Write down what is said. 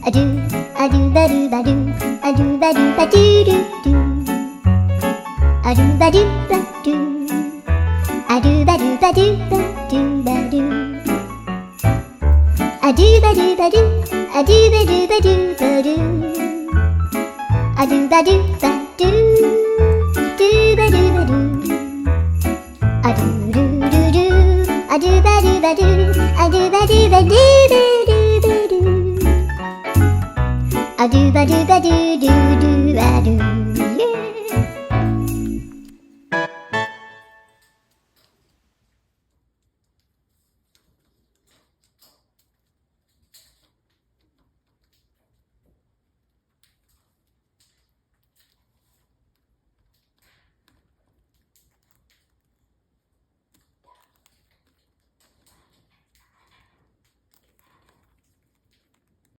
a do, a do ba do ba do, a do ba do ba do do do, a do ba do ba do, a do ba do ba do ba do ba do, a do ba do ba do, a do ba do ba do ba do, a do ba do ba do, do ba do ba do, a do do do do, a do ba do ba do, a do ba do ba do ba do ba do, a do ba do ba do do do ba do.